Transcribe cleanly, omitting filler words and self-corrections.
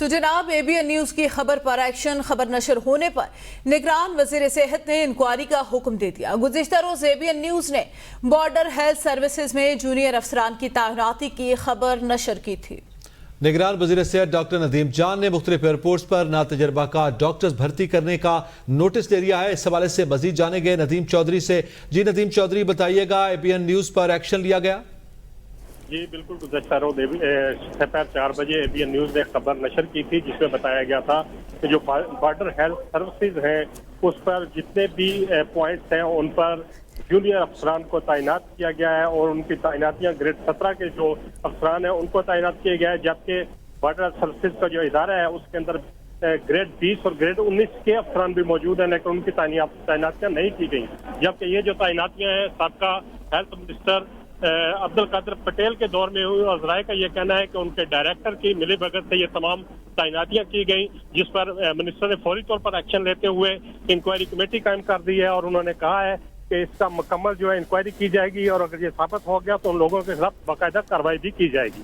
تو جناب ABN news کی خبر پر ایکشن خبر نشر ہونے پر نگران وزیر صحت نے انکوائری کا حکم دے دیا۔ گزشتہ روز ABN نیوز نے بارڈر ہیلتھ سروسز میں جونیئر افسران کی تعیناتی کی خبر نشر کی تھی۔ نگران وزیر صحت ڈاکٹر ندیم جان نے مختلف ایئرپورٹس پر ناتجربہ کار ڈاکٹرز بھرتی کرنے کا نوٹس دے دیا ہے۔ اس حوالے سے مزید جانیں گے ندیم چودھری سے۔ جی ندیم چودھری، بتائیے گا ABN نیوز پر ایکشن لیا گیا؟ جی بالکل، گزشتہ روز دوپہر 4 بجے ABN نیوز نے خبر نشر کی تھی جس میں بتایا گیا تھا کہ جو بارڈر ہیلتھ سروسز ہیں اس پر جتنے بھی پوائنٹس ہیں ان پر جونیئر افسران کو تعینات کیا گیا ہے اور ان کی تعیناتیاں گریڈ 17 کے جو افسران ہیں ان کو تعینات کیا گیا ہے، جبکہ بارڈر ہیلتھ سروسز کا جو ادارہ ہے اس کے اندر گریڈ 20 اور گریڈ 19 کے افسران بھی موجود ہیں، لیکن ان کی تعیناتیاں نہیں کی گئی، جبکہ یہ جو تعیناتیاں ہیں سابقہ ہیلتھ منسٹر عبد القادر پٹیل کے دور میں ہوئی، اور ذرائع کا یہ کہنا ہے کہ ان کے ڈائریکٹر کی ملی بھگت سے یہ تمام تعیناتیاں کی گئیں، جس پر منسٹر نے فوری طور پر ایکشن لیتے ہوئے انکوائری کمیٹی قائم کر دی ہے اور انہوں نے کہا ہے کہ اس کا مکمل جو ہے انکوائری کی جائے گی اور اگر یہ ثابت ہو گیا تو ان لوگوں کے خلاف باقاعدہ کارروائی بھی کی جائے گی۔